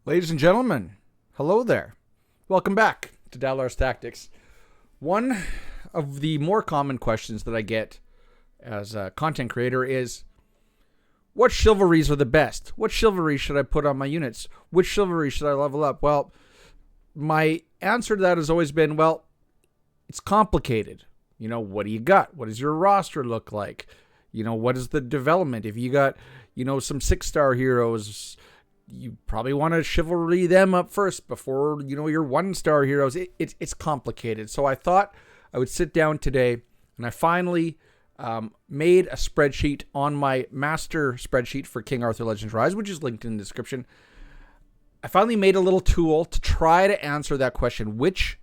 Ladies and gentlemen, hello there. Welcome back to Dalar's Tactics. One of the more common questions that I get as a content creator is, what chivalries are the best? What chivalry should I put on my units? Which chivalry should I level up? Well, my answer to that has always been, well, it's complicated. What do you got? What does your roster look like? What is the development? If you got, some 6-star heroes, you probably want to chivalry them up first before, your 1-star heroes. It's complicated. So I thought I would sit down today, and I finally made a spreadsheet on my master spreadsheet for King Arthur Legends Rise, which is linked in the description. I finally made a little tool to try to answer that question. Which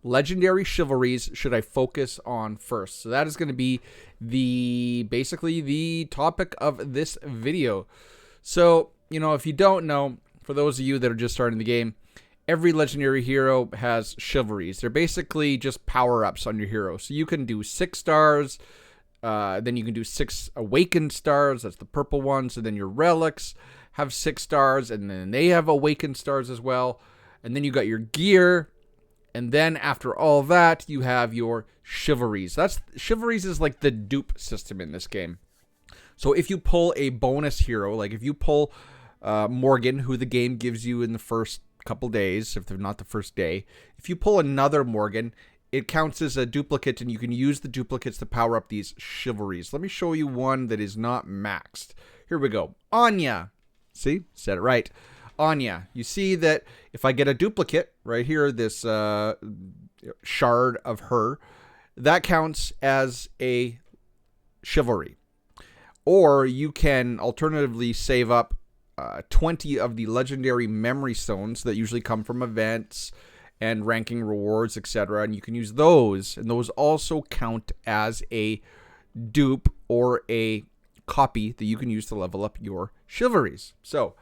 legendary chivalries should I focus on first? So that is going to be basically the topic of this video. So, if you don't know, for those of you that are just starting the game, every legendary hero has chivalries. They're basically just power-ups on your hero. So you can do 6 stars, then you can do 6 awakened stars, that's the purple ones, and then your relics have 6 stars, and then they have awakened stars as well. And then you got your gear, and then after all that, you have your chivalries. Chivalries is like the dupe system in this game. So if you pull a bonus hero, like if you pull Morgan, who the game gives you in the first couple days, if they're not the first day, if you pull another Morgan, it counts as a duplicate, and you can use the duplicates to power up these chivalries. Let me show you one that is not maxed. Here we go. Anya. See? Said it right. Anya. You see that if I get a duplicate right here, this shard of her, that counts as a chivalry. Or you can alternatively save up 20 of the legendary memory stones that usually come from events and ranking rewards, etc. And you can use those, and those also count as a dupe or a copy that you can use to level up your chivalries. So,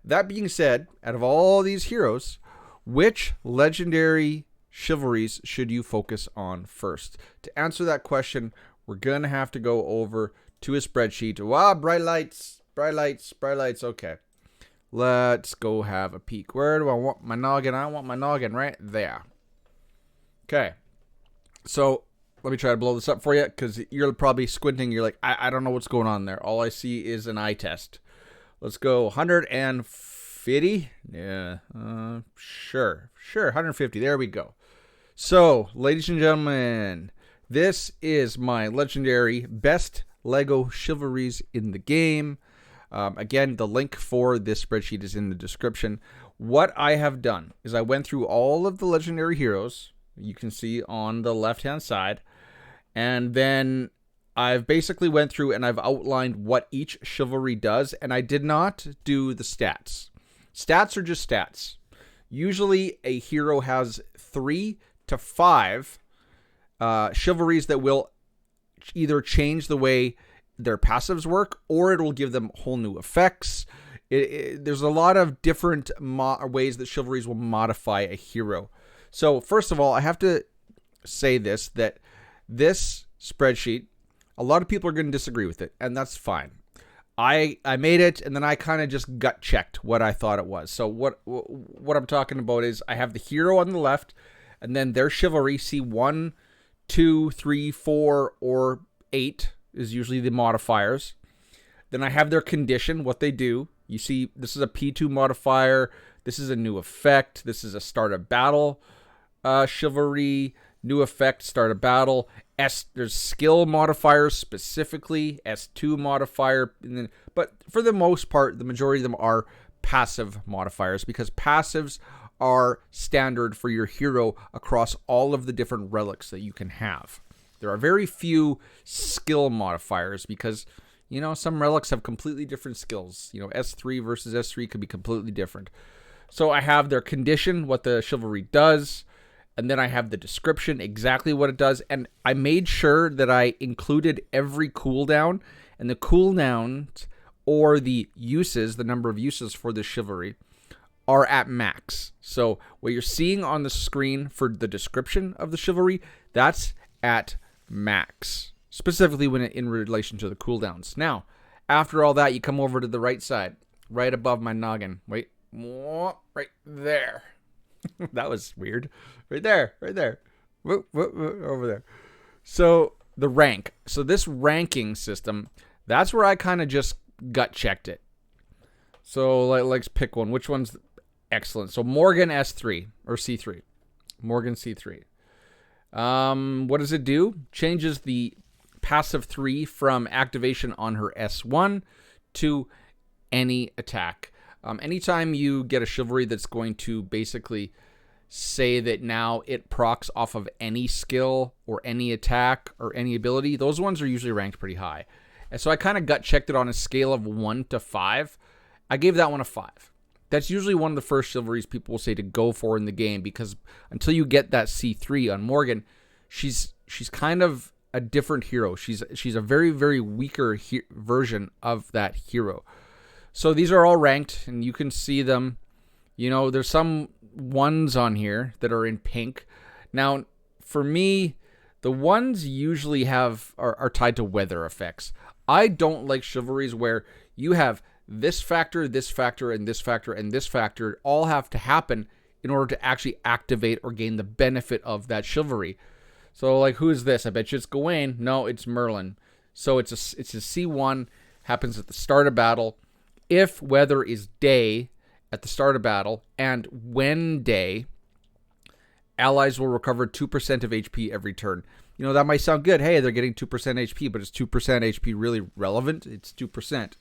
that being said, out of all these heroes, which legendary chivalries should you focus on first? To answer that question, we're going to have to go over to a spreadsheet. Wow, bright lights. Okay. Let's go have a peek. Where do I want my noggin? I want my noggin right there. Okay. So, let me try to blow this up for you, because you're probably squinting. You're like, I don't know what's going on there. All I see is an eye test. Let's go 150. Yeah. Sure. 150. There we go. So, ladies and gentlemen, this is my legendary best Lego chivalries in the game. Again, the link for this spreadsheet is in the description. What I have done is I went through all of the legendary heroes you can see on the left-hand side, and then I've basically went through and I've outlined what each chivalry does, and I did not do the stats. Stats are just stats. Usually a hero has 3 to 5 chivalries that will either change the way their passives work, or it will give them whole new effects. There's a lot of different ways that chivalries will modify a hero. So first of all, I have to say that this spreadsheet, a lot of people are going to disagree with it, and that's fine. I made it, and then I kind of just gut checked what I thought it was. So what I'm talking about is I have the hero on the left, and then their chivalry, see 1, 2, 3, 4, or 8 is usually the modifiers. Then I have their condition, what they do. You see, this is a P2 modifier. This is a new effect. This is a start of battle chivalry. New effect, start of battle. There's skill modifiers specifically. S2 modifier. But for the most part, the majority of them are passive modifiers, because passives are standard for your hero across all of the different relics that you can have. There are very few skill modifiers because, some relics have completely different skills. S3 versus S3 could be completely different. So I have their condition, what the chivalry does, and then I have the description, exactly what it does. And I made sure that I included every cooldown, and the cooldowns or the uses, the number of uses for the chivalry, are at max. So what you're seeing on the screen for the description of the chivalry, that's at max, specifically when in relation to the cooldowns. Now, after all that, you come over to the right side, right above my noggin. Wait, right That was weird. Right there. Right there. Whoop, whoop, whoop, over there. So the rank. So this ranking system, that's where I kind of just gut checked it. So let's pick one. Which one's excellent? So Morgan S3 or C3. Morgan C3. What does it do? Changes the passive 3 from activation on her S1 to any attack. Anytime you get a chivalry that's going to basically say that now it procs off of any skill or any attack or any ability, those ones are usually ranked pretty high. And so I kind of gut checked it on a scale of 1 to 5. I gave that one a 5. That's usually one of the first chivalries people will say to go for in the game, because until you get that C3 on Morgan, she's kind of a different hero. She's a very, very weaker version of that hero. So these are all ranked, and you can see them. You know, there's some ones on here that are in pink. Now, for me, the ones usually are tied to weather effects. I don't like chivalries where you have this factor, and this factor, and this factor all have to happen in order to actually activate or gain the benefit of that chivalry. So, like, who is this? I bet you it's Gawain. No, it's Merlin. So it's a C1, happens at the start of battle. If weather is day at the start of battle, and when day, allies will recover 2% of HP every turn. You know, that might sound good. Hey, they're getting 2% HP, but is 2% HP really relevant? It's 2%.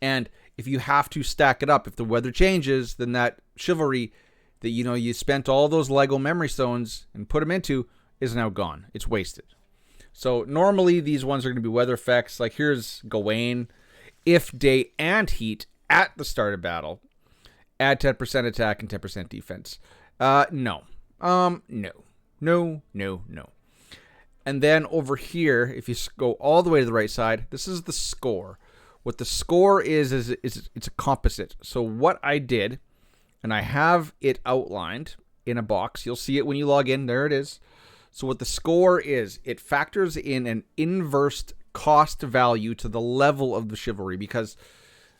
And if you have to stack it up, if the weather changes, then that chivalry that, you know, you spent all those Lego memory stones and put them into is now gone. It's wasted. So normally these ones are going to be weather effects. Like here's Gawain. If day and heat at the start of battle, add 10% attack and 10% defense. No. No. And then over here, if you go all the way to the right side, this is the score. What the score is it's a composite. So what I did, and I have it outlined in a box. You'll see it when you log in. There it is. So what the score is, it factors in an inversed cost value to the level of the chivalry, because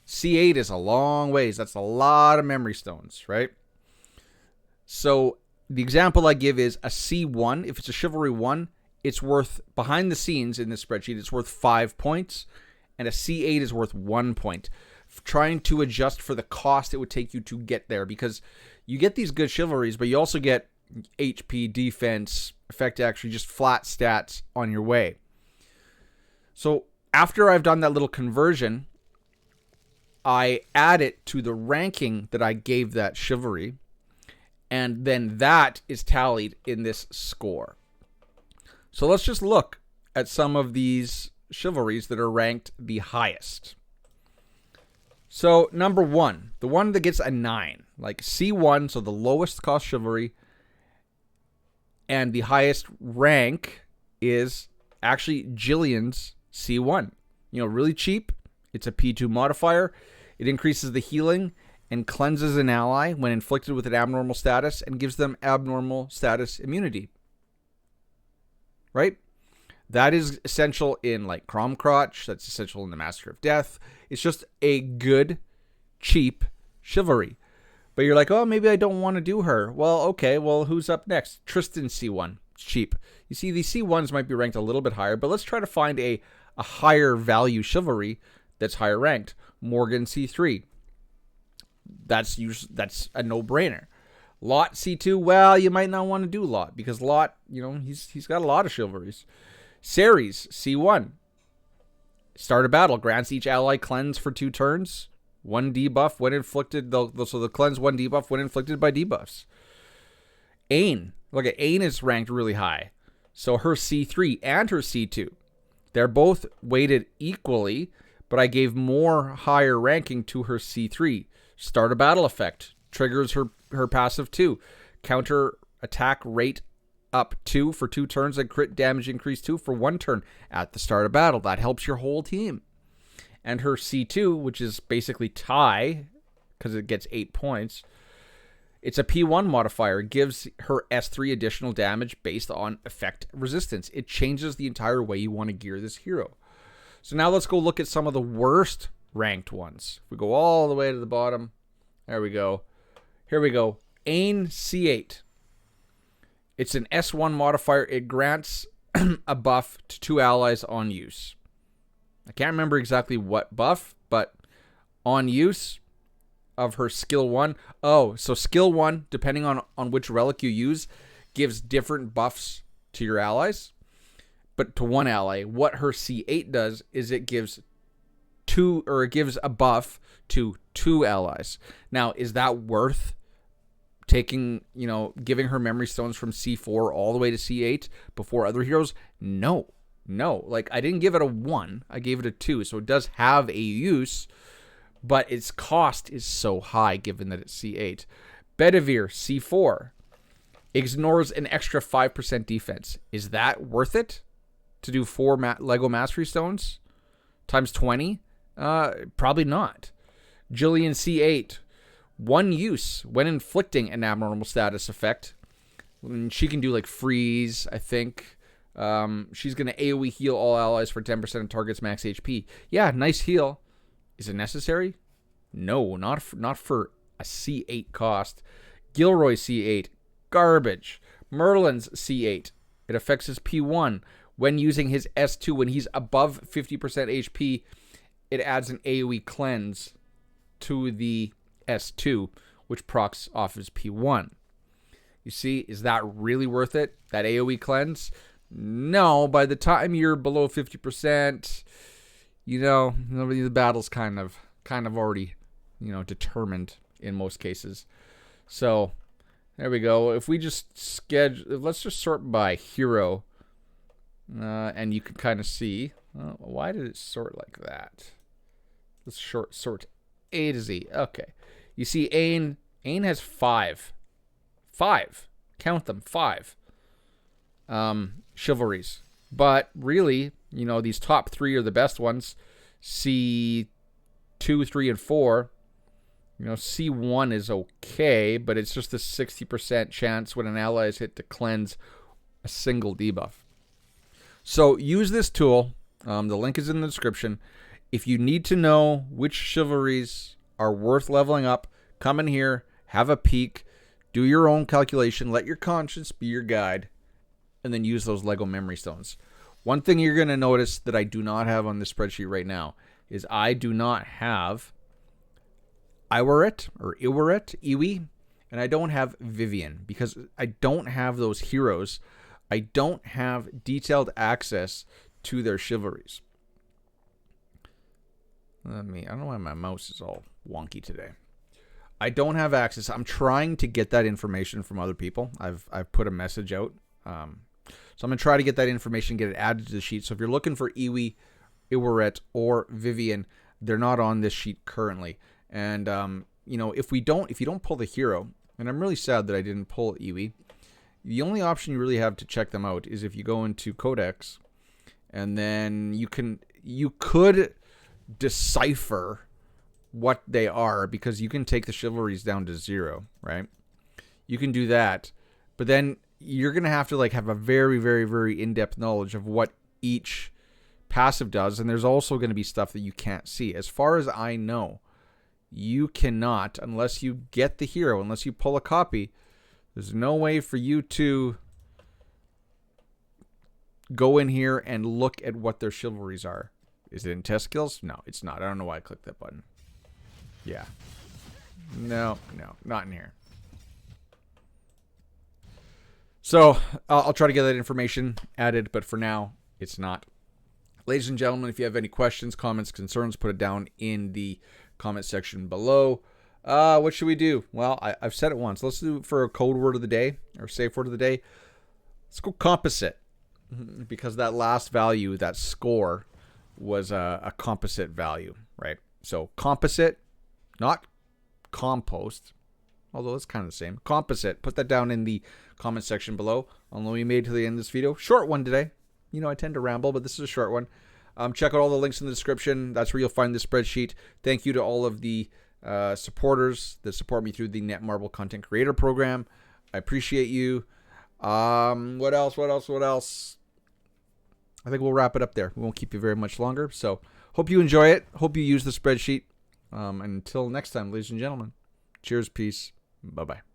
C8 is a long ways. That's a lot of memory stones, right? So the example I give is a C1. If it's a chivalry 1, it's worth, behind the scenes in this spreadsheet, it's worth 5 points. And a C8 is worth 1 point. Trying to adjust for the cost it would take you to get there, because you get these good chivalries, but you also get HP, defense, effect action, just flat stats on your way. So after I've done that little conversion, I add it to the ranking that I gave that chivalry, and then that is tallied in this score. So let's just look at some of these chivalries that are ranked the highest. So number 1, the one that gets a 9, like C1, so the lowest cost chivalry, and the highest rank is actually Jillian's C1. You know, really cheap. It's a P2 modifier. It increases the healing and cleanses an ally when inflicted with an abnormal status and gives them abnormal status immunity. Right? That is essential in like Cromcrotch. That's essential in the Master of Death. It's just a good, cheap chivalry. But you're like, oh, maybe I don't want to do her. Well, okay. Well, who's up next? Tristan C1. It's cheap. You see, these C1s might be ranked a little bit higher, but let's try to find a higher value chivalry that's higher ranked. Morgan C3. That's a no-brainer. Lot C2. Well, you might not want to do Lot, because Lot, you know, he's got a lot of chivalries. Ceres, C1. Start a battle. Grants each ally cleanse for 2 turns. 1 debuff when inflicted. So the cleanse 1 debuff when inflicted by debuffs. Ain. Look at Ain is ranked really high. So her C3 and her C2. They're both weighted equally, but I gave more higher ranking to her C3. Start a battle effect. Triggers her passive 2. Counter attack rate up 2 for 2 turns and crit damage increase 2 for 1 turn at the start of battle. That helps your whole team. And her C2, which is basically tie, because it gets 8 points, it's a P1 modifier. It gives her S3 additional damage based on effect resistance. It changes the entire way you want to gear this hero. So now let's go look at some of the worst ranked ones. If we go all the way to the bottom, there we go. Here we go. Ain C8. It's an S1 modifier. It grants a buff to 2 allies on use. I can't remember exactly what buff, but on use of her skill 1. Oh, so skill 1, depending on which relic you use, gives different buffs to your allies. But to one ally, what her C8 does is it gives a buff to 2 allies. Now, is that worth taking, giving her memory stones from C4 all the way to C8 before other heroes? No. Like, I didn't give it a 1. I gave it a 2. So it does have a use, but its cost is so high given that it's C8. Bedivere, C4, ignores an extra 5% defense. Is that worth it to do 4 Lego Mastery Stones times 20? Probably not. Jillian, C8, 1 use when inflicting an abnormal status effect. She can do like freeze, I think. She's going to AoE heal all allies for 10% of target's max HP. Yeah, nice heal. Is it necessary? No, not for a C8 cost. Gilroy, C8, garbage. Merlin's C8, it affects his P1. When using his S2, when he's above 50% HP, it adds an AoE cleanse to the S2, which procs off his P1. You see, is that really worth it? That AoE cleanse? No, by the time you're below 50%, the battle's kind of already, determined in most cases. So, there we go. If we just let's just sort by hero, and you can kind of see, why did it sort like that? Let's sort A to Z. Okay. You see Ain has 5. 5. Count them, 5. Chivalries. But really, these top 3 are the best ones. C2, 3, and 4. C1 is okay, but it's just a 60% chance when an ally is hit to cleanse a single debuff. So use this tool. The link is in the description. If you need to know which chivalries are worth leveling up, come in here, have a peek, do your own calculation, let your conscience be your guide, and then use those Lego memory stones. One thing you're going to notice that I do not have on this spreadsheet right now is I do not have Iwaret or Iwi, and I don't have Vivian because I don't have those heroes. I don't have detailed access to their chivalries. I don't know why my mouse is all wonky today. I don't have access. I'm trying to get that information from other people. I've put a message out. So I'm going to try to get that information, get it added to the sheet. So if you're looking for Iwi, Iwaret, or Vivian, they're not on this sheet currently. And, if you don't pull the hero, and I'm really sad that I didn't pull Iwi, the only option you really have to check them out is if you go into Codex, and then you could decipher what they are, because you can take the chivalries down to 0, right? You can do that, but then you're going to have to have a very, very, very in-depth knowledge of what each passive does, and there's also going to be stuff that you can't see. As far as I know, you cannot, unless you get the hero, unless you pull a copy, there's no way for you to go in here and look at what their chivalries are. Is it in test skills? No, it's not. I don't know why I clicked that button. Yeah. No, not in here. So I'll try to get that information added, but for now, it's not. Ladies and gentlemen, if you have any questions, comments, concerns, put it down in the comment section below. What should we do? Well, I've said it once. Let's do it for a code word of the day, or safe word of the day. Let's go composite, because that last value, that score, was a composite value, right? So composite, not compost, although it's kind of the same. Composite. Put that down in the comment section below. Although we made it to the end of this video. Short one today. I tend to ramble, but this is a short one. Check out all the links in the description. That's where you'll find the spreadsheet. Thank you to all of the supporters that support me through the Netmarble Content Creator Program. I appreciate you. What else? I think we'll wrap it up there. We won't keep you very much longer. So hope you enjoy it. Hope you use the spreadsheet. Until next time, ladies and gentlemen. Cheers, peace. Bye-bye.